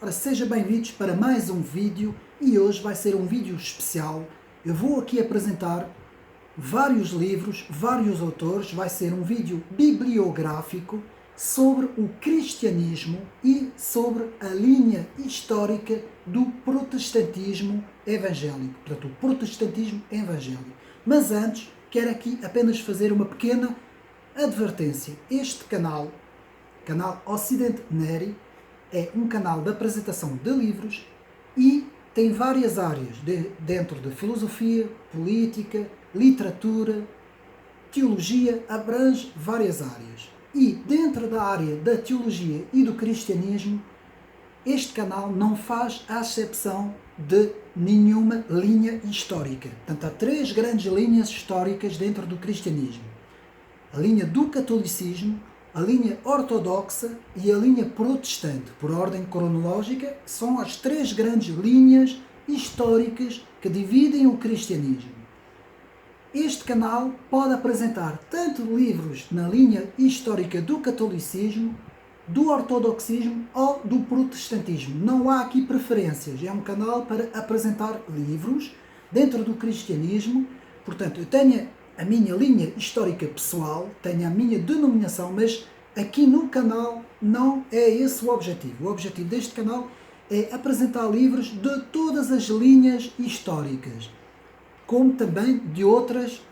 Ora, sejam bem-vindos para mais um vídeo e hoje vai ser um vídeo especial. Eu vou aqui apresentar vários livros, vários autores, vai ser um vídeo bibliográfico sobre o cristianismo e sobre a linha histórica do protestantismo evangélico. Portanto, o protestantismo evangélico. Mas antes, quero aqui apenas fazer uma pequena advertência. Este canal Ocidente Neri, é um canal de apresentação de livros e tem várias áreas dentro de filosofia, política, literatura, teologia, abrange várias áreas. E dentro da área da teologia e do cristianismo, este canal não faz a exceção de nenhuma linha histórica. Portanto, há três grandes linhas históricas dentro do cristianismo. A linha do catolicismo, a linha ortodoxa e a linha protestante, por ordem cronológica, são as três grandes linhas históricas que dividem o cristianismo. Este canal pode apresentar tanto livros na linha histórica do catolicismo, do ortodoxismo ou do protestantismo. Não há aqui preferências, é um canal para apresentar livros dentro do cristianismo. Portanto, eu tenho a minha linha histórica pessoal, tenho a minha denominação, mas aqui no canal não é esse o objetivo. O objetivo deste canal é apresentar livros de todas as linhas históricas, como também de outras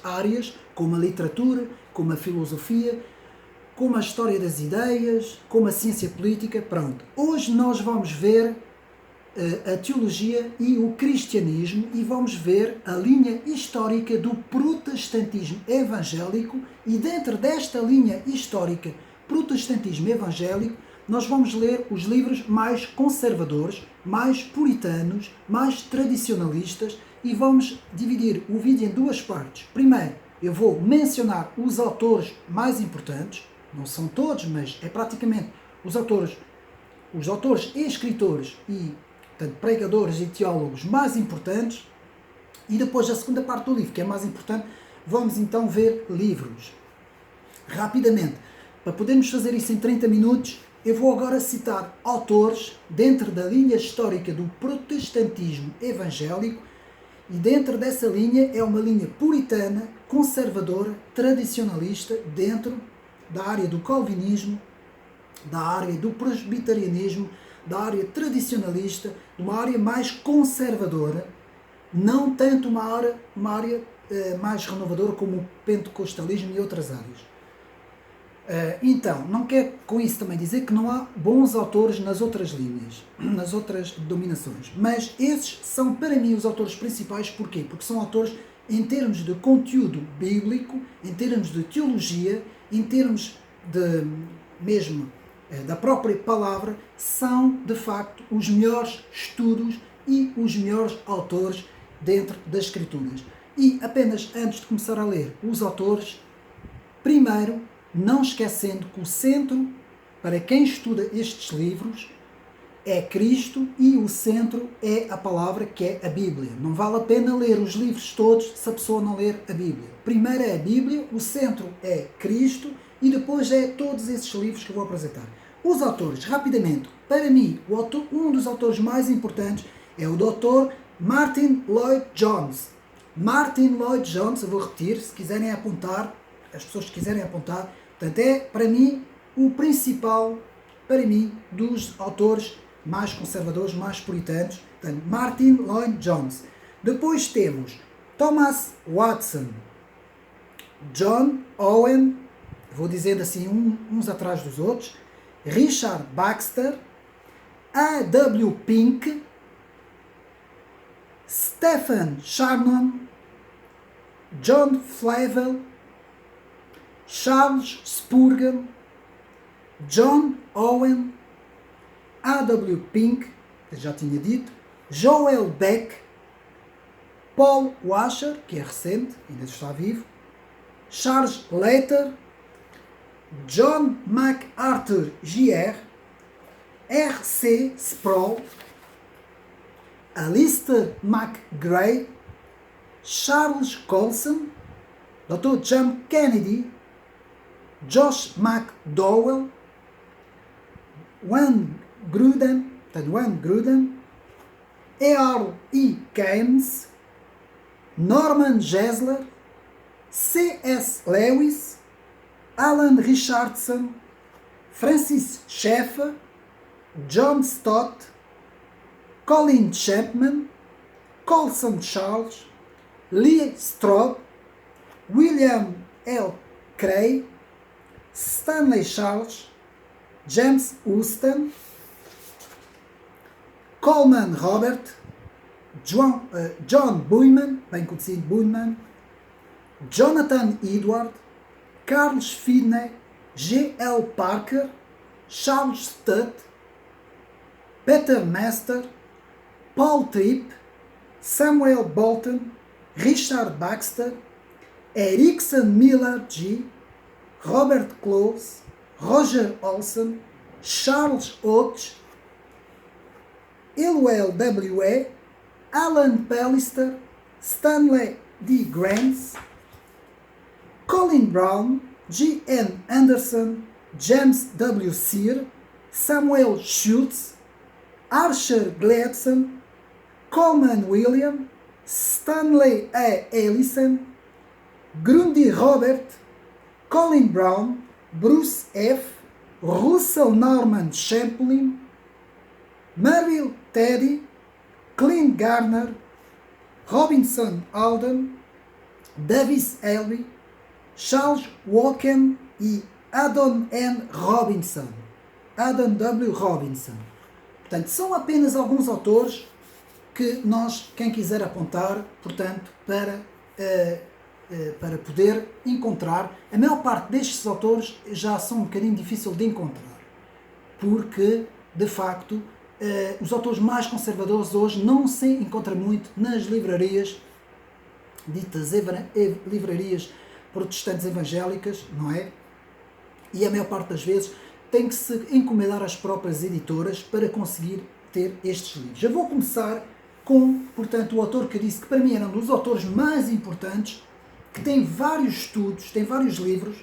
áreas, como a literatura, como a filosofia, como a história das ideias, como a ciência política. Pronto, hoje nós vamos ver a teologia e o cristianismo e vamos ver a linha histórica do protestantismo evangélico, e dentro desta linha histórica protestantismo evangélico nós vamos ler os livros mais conservadores, mais puritanos, mais tradicionalistas, e vamos dividir o vídeo em duas partes. Primeiro, eu vou mencionar os autores mais importantes, não são todos, mas é praticamente os autores e escritores e portanto, pregadores e teólogos mais importantes, e depois a segunda parte do livro, que é mais importante, vamos então ver livros. Rapidamente, para podermos fazer isso em 30 minutos, eu vou agora citar autores dentro da linha histórica do protestantismo evangélico, e dentro dessa linha é uma linha puritana, conservadora, tradicionalista, dentro da área do calvinismo, da área do presbiterianismo, da área tradicionalista, de uma área mais conservadora, não tanto uma área mais renovadora como o pentecostalismo e outras áreas. Então, não quero com isso também dizer que não há bons autores nas outras linhas, nas outras dominações, mas esses são para mim os autores principais. Porquê? Porque são autores em termos de conteúdo bíblico, em termos de teologia, em termos de mesmo da própria palavra, são de facto os melhores estudos e os melhores autores dentro das Escrituras. E apenas antes de começar a ler os autores, primeiro, não esquecendo que o centro para quem estuda estes livros é Cristo e o centro é a palavra, que é a Bíblia. Não vale a pena ler os livros todos se a pessoa não ler a Bíblia. Primeiro é a Bíblia, o centro é Cristo e depois é todos esses livros que eu vou apresentar. Os autores, rapidamente, para mim, um dos autores mais importantes é o Dr. Martyn Lloyd-Jones. Martyn Lloyd-Jones, eu vou repetir, se quiserem apontar, as pessoas que quiserem apontar, portanto é, para mim, o principal, para mim, dos autores mais conservadores, mais puritanos, portanto, Martyn Lloyd-Jones. Depois temos Thomas Watson, John Owen, vou dizendo assim uns atrás dos outros, Richard Baxter, A.W. Pink, Stephen Charnock, John Flavel, Charles Spurgeon, John Owen, A.W. Pink, que já tinha dito, Joel Beck, Paul Washer, que é recente, ainda está vivo, Charles Leiter, John MacArthur Jr., R.C. Sproul, Alistair McGray, Charles Colson, Dr. John Kennedy, Josh McDowell, Wayne Grudem, E.R. E. Keynes, Norman Geisler, C.S. Lewis, Alan Richardson, Francis Schaeffer, John Stott, Colin Chapman, Colson Charles, Lee Strobel, William L. Cray, Stanley Charles, James Houston, Coleman Robert, John Bunyan, bem conhecido Bunyan, Jonathan Edward, Carlos Finney, G.L. Parker, Charles Studd, Peter Master, Paul Tripp, Samuel Bolton, Richard Baxter, Erickson Miller G., Robert Close, Roger Olson, Charles Oates, Elwell W.A., Alan Pallister, Stanley D. Grants, Colin Brown, G. N. Anderson, James W. Sear, Samuel Schultz, Archer Gladson, Coleman William, Stanley A. Ellison, Grundy Robert, Colin Brown, Bruce F., Russell Norman Champlin, Merrill Teddy, Clint Garner, Robinson Alden, Davis Elby, Charles Walken e Adam N. Robinson. Adam W. Robinson. Portanto, são apenas alguns autores que nós, quem quiser apontar, portanto, para poder encontrar. A maior parte destes autores já são um bocadinho difícil de encontrar, porque, de facto, os autores mais conservadores hoje não se encontram muito nas livrarias, ditas livrarias protestantes evangélicas, não é? E a maior parte das vezes tem que se encomendar às próprias editoras para conseguir ter estes livros. Eu vou começar com, portanto, o autor que eu disse que para mim era um dos autores mais importantes, que tem vários estudos, tem vários livros,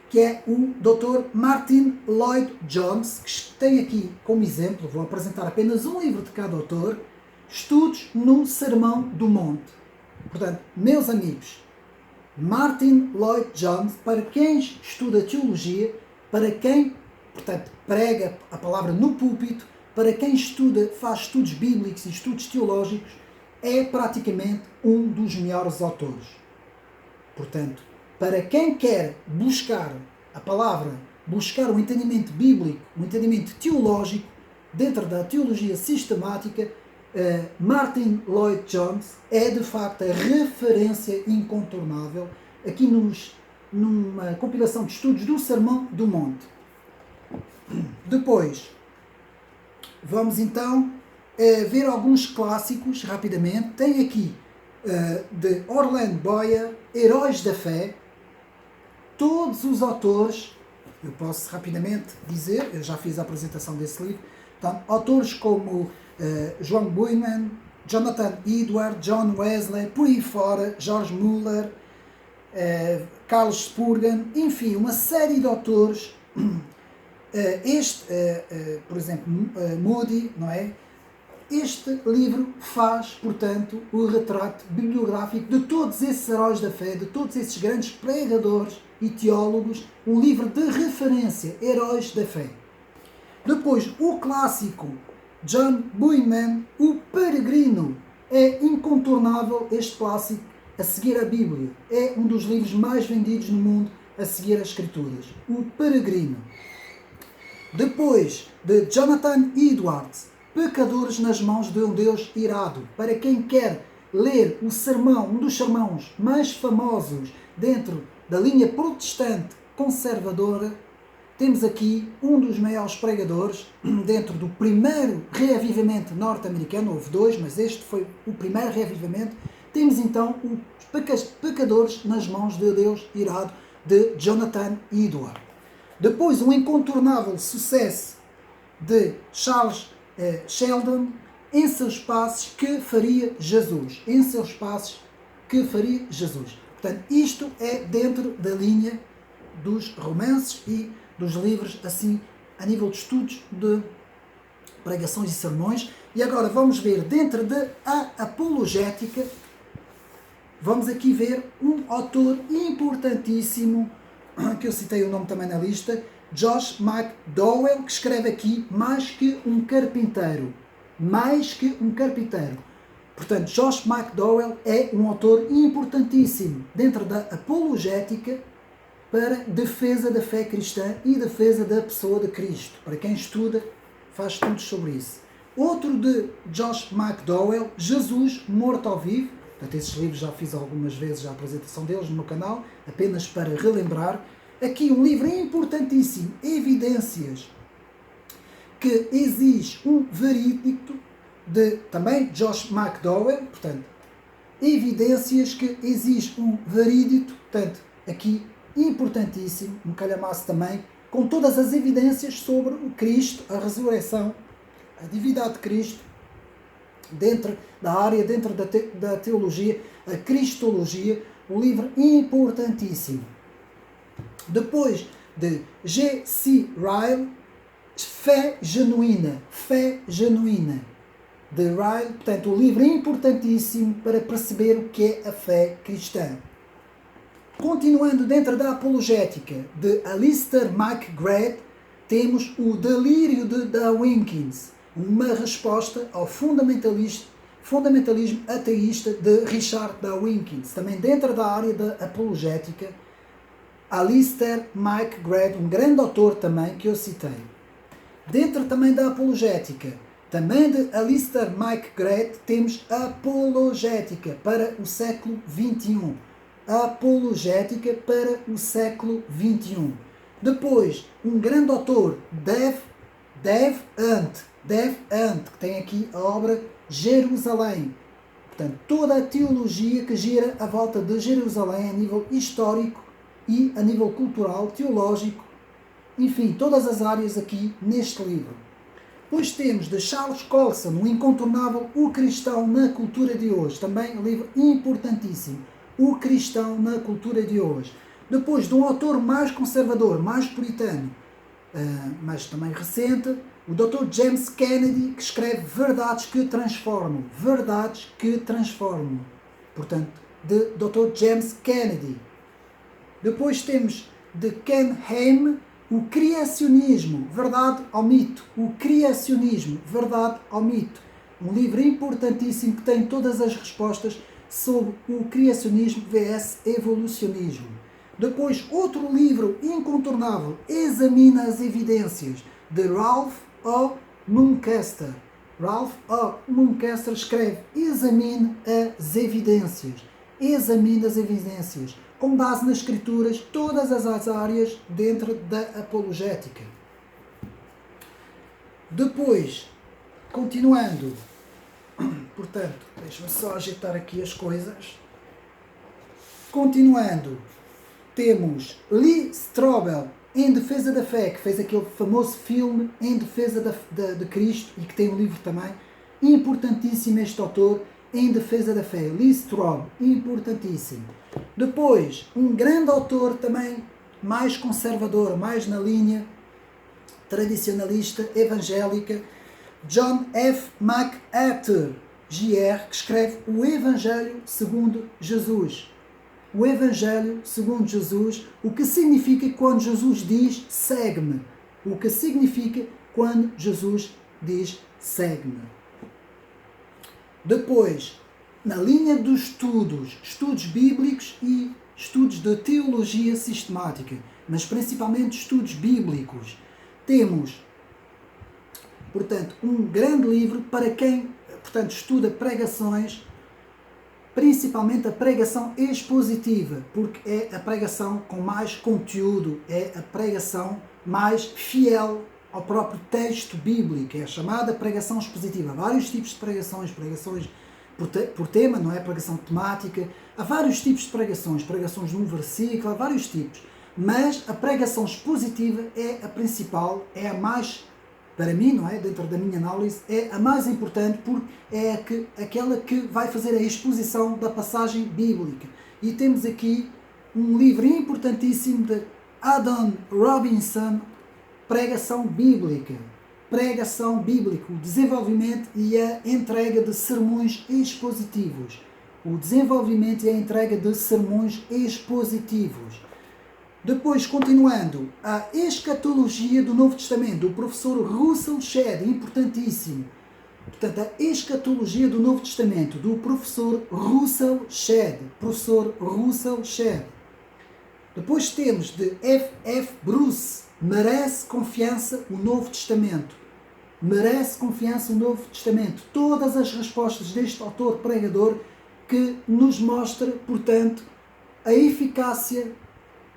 que é o Dr. Martyn Lloyd-Jones, que tem aqui como exemplo, vou apresentar apenas um livro de cada autor, Estudos no Sermão do Monte. Portanto, meus amigos, Martyn Lloyd-Jones, para quem estuda teologia, para quem, portanto, prega a palavra no púlpito, para quem estuda, faz estudos bíblicos e estudos teológicos, é praticamente um dos melhores autores. Portanto, para quem quer buscar a palavra, buscar um entendimento bíblico, um entendimento teológico, dentro da teologia sistemática, Martyn Lloyd-Jones é de facto a referência incontornável aqui numa compilação de estudos do Sermão do Monte. Depois, vamos então ver alguns clássicos rapidamente. Tem aqui de Orland Boyer, Heróis da Fé. Todos os autores, eu posso rapidamente dizer, eu já fiz a apresentação desse livro, então, autores como John Bunyan, Jonathan Edward, John Wesley, por aí fora, George Muller, Carlos Spurgeon, enfim, uma série de autores. Por exemplo, Moody, não é? Este livro faz, portanto, o retrato bibliográfico de todos esses heróis da fé, de todos esses grandes pregadores e teólogos, um livro de referência, Heróis da Fé. Depois, o clássico John Bunyan, O Peregrino, é incontornável este clássico a seguir a Bíblia. É um dos livros mais vendidos no mundo a seguir as Escrituras. O Peregrino. Depois, de Jonathan Edwards, Pecadores nas mãos de um Deus irado. Para quem quer ler o sermão, um dos sermões mais famosos dentro da linha protestante conservadora, temos aqui um dos maiores pregadores dentro do primeiro reavivamento norte-americano. Houve dois, mas este foi o primeiro reavivamento. Temos então os Pecadores nas mãos de Deus irado, de Jonathan Edwards. Depois, um incontornável sucesso de Charles Sheldon, Em Seus Passos que Faria Jesus. Em Seus Passos que Faria Jesus. Portanto, isto é dentro da linha dos romances e dos livros assim a nível de estudos de pregações e sermões. E agora vamos ver dentro da apologética, vamos aqui ver um autor importantíssimo, que eu citei o nome também na lista, Josh McDowell, que escreve aqui mais que um carpinteiro. Mais que um carpinteiro. Portanto, Josh McDowell é um autor importantíssimo dentro da apologética para defesa da fé cristã e defesa da pessoa de Cristo. Para quem estuda, faz estudos sobre isso. Outro de Josh McDowell, Jesus Morto ao Vivo. Portanto, esses livros já fiz algumas vezes a apresentação deles no meu canal, apenas para relembrar. Aqui um livro importantíssimo, Evidências, que exige um veredicto, de também Josh McDowell, portanto, Evidências que exige um veredicto, portanto, aqui importantíssimo, um calhamaço também, com todas as evidências sobre o Cristo, a ressurreição, a divindade de Cristo, dentro da área, dentro da teologia, a Cristologia, um livro importantíssimo. Depois de G.C. Ryle, Fé Genuína, de Ryle, portanto, um livro importantíssimo para perceber o que é a fé cristã. Continuando dentro da apologética de Alistair McGrath, temos o Delírio de Dawkins, uma resposta ao fundamentalismo ateísta de Richard Dawkins. Também dentro da área da apologética, Alistair McGrath, um grande autor também que eu citei. Dentro também da apologética, também de Alistair McGrath, temos Apologética para o século XXI. Apologética para o século XXI. Depois, um grande autor, Dave Hunt, que tem aqui a obra Jerusalém. Portanto, toda a teologia que gira à volta de Jerusalém a nível histórico e a nível cultural, teológico, enfim, todas as áreas aqui neste livro. Depois temos de Charles Colson, o incontornável O Cristão na Cultura de Hoje. Também um livro importantíssimo. O Cristão na Cultura de Hoje. Depois de um autor mais conservador, mais puritano, mas também recente, o Dr. James Kennedy, que escreve Verdades que Transformam. Verdades que Transformam. Portanto, de Dr. James Kennedy. Depois temos de Ken Ham, O Criacionismo, Verdade ao Mito. O Criacionismo, Verdade ao Mito. Um livro importantíssimo que tem todas as respostas sobre o criacionismo vs evolucionismo. Depois, outro livro incontornável, Examina as Evidências, de Ralph O. Muncaster. Ralph O. Muncaster escreve Examine as Evidências. Examine as Evidências, com base nas Escrituras, todas as áreas dentro da apologética. Depois, continuando, portanto, deixa-me só ajeitar aqui as coisas. Continuando, temos Lee Strobel, Em Defesa da Fé, que fez aquele famoso filme Em Defesa de Cristo, e que tem um livro também, importantíssimo este autor, Em Defesa da Fé, Lee Strobel, importantíssimo. Depois, um grande autor também, mais conservador, mais na linha tradicionalista, evangélica, John F. MacArthur, Jr., que escreve o Evangelho segundo Jesus. O Evangelho segundo Jesus, o que significa quando Jesus diz segue-me. O que significa quando Jesus diz segue-me. Depois, na linha dos estudos bíblicos e estudos de teologia sistemática, mas principalmente estudos bíblicos, temos, portanto, um grande livro para quem, portanto, estuda pregações, principalmente a pregação expositiva, porque é a pregação com mais conteúdo, é a pregação mais fiel ao próprio texto bíblico, é a chamada pregação expositiva. Há vários tipos de pregações por tema, não é? Pregação temática, há vários tipos de pregações de um versículo, há vários tipos, mas a pregação expositiva é a principal, é a mais, para mim, não é? Dentro da minha análise, é a mais importante, porque é aquela que vai fazer a exposição da passagem bíblica. E temos aqui um livro importantíssimo de Adam Robinson, pregação bíblica. Pregação bíblica, o desenvolvimento e a entrega de sermões expositivos. O desenvolvimento e a entrega de sermões expositivos. Depois, continuando, a escatologia do Novo Testamento, do professor Russell Shedd, importantíssimo. Portanto, a escatologia do Novo Testamento, do professor Russell Shedd. Professor Russell Shedd. Depois temos de F.F. Bruce, merece confiança o Novo Testamento. Merece confiança o Novo Testamento. Todas as respostas deste autor pregador que nos mostra, portanto, a eficácia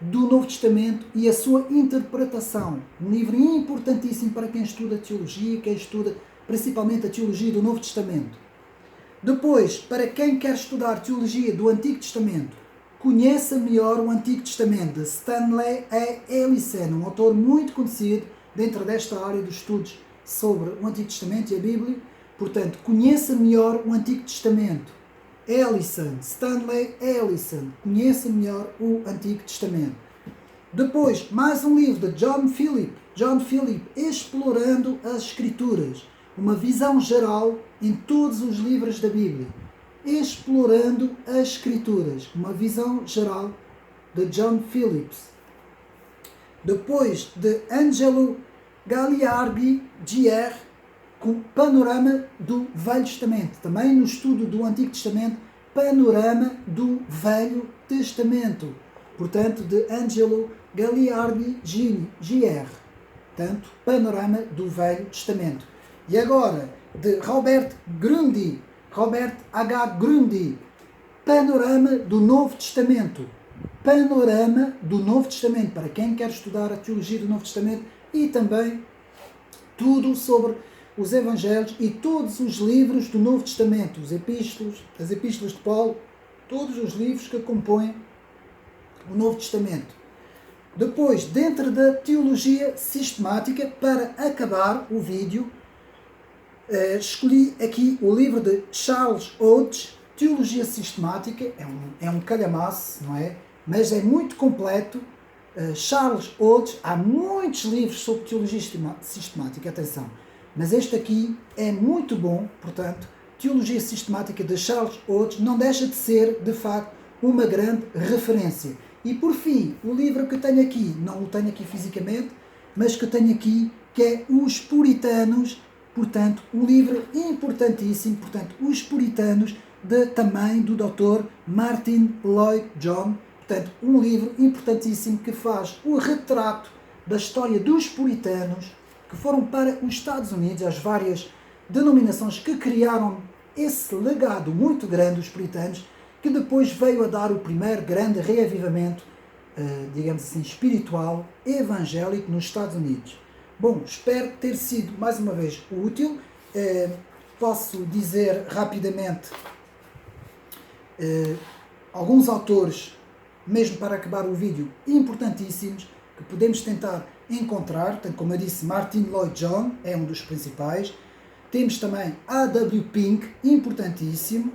do Novo Testamento e a sua interpretação. Um livro importantíssimo para quem estuda teologia, quem estuda principalmente a teologia do Novo Testamento. Depois, para quem quer estudar teologia do Antigo Testamento, conheça melhor o Antigo Testamento, de Stanley A. Ellison, um autor muito conhecido dentro desta área dos estudos sobre o Antigo Testamento e a Bíblia. Portanto, conheça melhor o Antigo Testamento. Ellison, Stanley Ellison, conheça melhor o Antigo Testamento. Depois, mais um livro de John Philip, Explorando as Escrituras. Uma visão geral em todos os livros da Bíblia. Explorando as Escrituras. Uma visão geral de John Phillips. Depois, de Angelo Gagliardi, G.R., com Panorama do Velho Testamento. Também no estudo do Antigo Testamento, Panorama do Velho Testamento. Portanto, de Angelo Gagliardi, G.R. Portanto, Panorama do Velho Testamento. E agora, de Robert H. Grundy, Panorama do Novo Testamento. Panorama do Novo Testamento, para quem quer estudar a teologia do Novo Testamento e também tudo sobre os Evangelhos e todos os livros do Novo Testamento, as epístolas de Paulo, todos os livros que compõem o Novo Testamento. Depois, dentro da teologia sistemática, para acabar o vídeo, escolhi aqui o livro de Charles Hodge, Teologia Sistemática. É um calhamaço, não é? Mas é muito completo. Charles Hodge, há muitos livros sobre teologia sistemática, atenção. Mas este aqui é muito bom, portanto, Teologia Sistemática de Charles Hodge não deixa de ser, de facto, uma grande referência. E por fim, o livro que tenho aqui, não o tenho aqui fisicamente, mas que tenho aqui, que é Os Puritanos, portanto, um livro importantíssimo, portanto, Os Puritanos, também do Dr. Martin Lloyd-Jones, portanto, um livro importantíssimo que faz o retrato da história dos puritanos, que foram para os Estados Unidos, as várias denominações que criaram esse legado muito grande dos puritanos, que depois veio a dar o primeiro grande reavivamento, digamos assim, espiritual, evangélico nos Estados Unidos. Bom, espero ter sido, mais uma vez, útil. Posso dizer rapidamente alguns autores, mesmo para acabar o vídeo, importantíssimos, que podemos tentar encontrar. Portanto, como eu disse, Martin Lloyd-Jones é um dos principais. Temos também A.W. Pink, importantíssimo.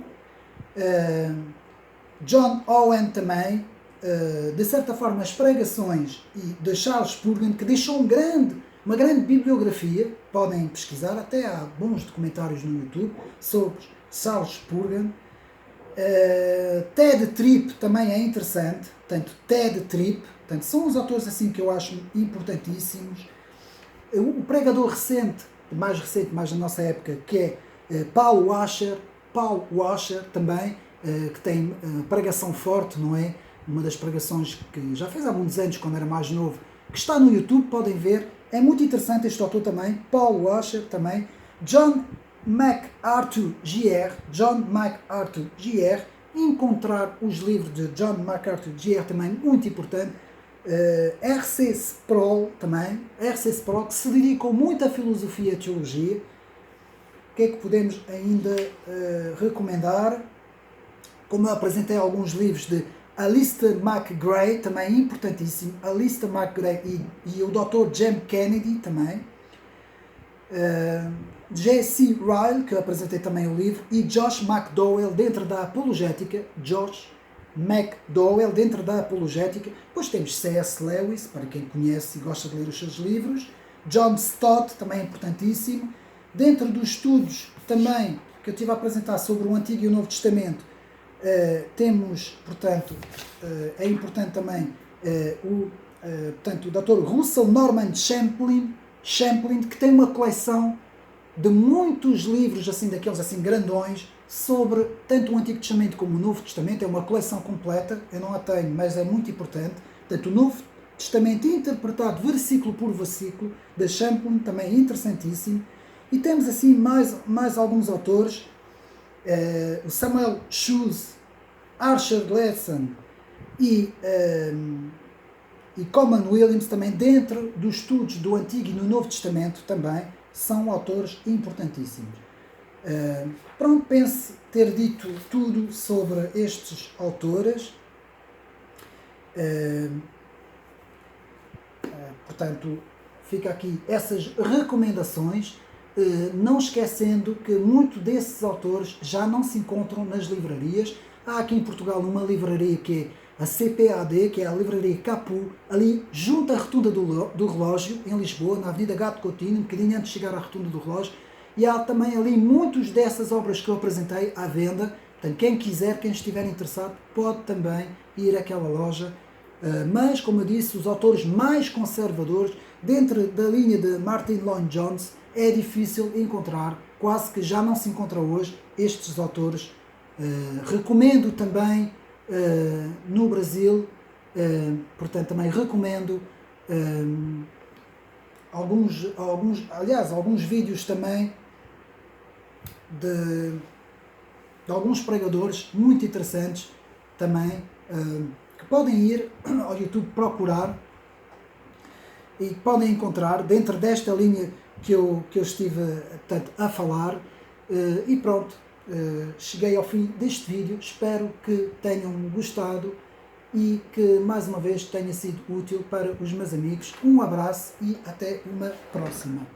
John Owen também. De certa forma, as pregações de Charles Spurgeon, que deixou uma grande bibliografia. Podem pesquisar, até há bons documentários no YouTube sobre Charles Spurgeon. Ted Tripp também é interessante. Portanto, Ted Tripp. Portanto, são os autores assim que eu acho importantíssimos. O pregador recente, mais da nossa época, que é Paul Washer também, que tem pregação forte, não é? Uma das pregações que já fez há muitos anos, quando era mais novo, que está no YouTube, podem ver. É muito interessante este autor também, Paul Washer também. John MacArthur Gr. Encontrar os livros de John MacArthur Gr. também, muito importante. R.C. Sproul também, R.C. Sproul, que se dedicou muito à filosofia e à teologia. O que é que podemos ainda recomendar? Como eu apresentei alguns livros de Alistair McGray, também importantíssimo, Alistair McGray e o Dr. Jem Kennedy também. J.C. Ryle, que eu apresentei também o livro, e Josh McDowell, dentro da apologética. Depois temos C.S. Lewis, para quem conhece e gosta de ler os seus livros. John Stott, também importantíssimo. Dentro dos estudos também que eu estive a apresentar sobre o Antigo e o Novo Testamento, temos, portanto, é importante também portanto, o Dr. Russell Norman Champlin, que tem uma coleção de muitos livros, assim, daqueles assim grandões, sobre tanto o Antigo Testamento como o Novo Testamento. É uma coleção completa, eu não a tenho, mas é muito importante. Portanto, o Novo Testamento interpretado versículo por versículo, da Champlin, também interessantíssimo. E temos assim mais alguns autores, o Samuel Shoes, Archer Gladson e Coleman Williams, também dentro dos estudos do Antigo e no Novo Testamento, também são autores importantíssimos. Pronto, penso ter dito tudo sobre estes autores. Portanto, fica aqui essas recomendações, não esquecendo que muitos desses autores já não se encontram nas livrarias. Há aqui em Portugal uma livraria que é a CPAD, que é a Livraria Capu, ali junto à Rotunda do Relógio, em Lisboa, na Avenida Gato Coutinho, um bocadinho antes de chegar à Rotunda do Relógio. E há também ali muitas dessas obras que eu apresentei à venda. Portanto, quem quiser, quem estiver interessado, pode também ir àquela loja. Mas, como eu disse, os autores mais conservadores, dentro da linha de Martyn Lloyd-Jones, é difícil encontrar, quase que já não se encontra hoje, estes autores. Recomendo também no Brasil, portanto, também recomendo alguns vídeos também de alguns pregadores muito interessantes também, que podem ir ao YouTube procurar e podem encontrar dentro desta linha que eu estive, portanto, a falar. E pronto, cheguei ao fim deste vídeo, espero que tenham gostado e que mais uma vez tenha sido útil para os meus amigos. Um abraço e até uma próxima.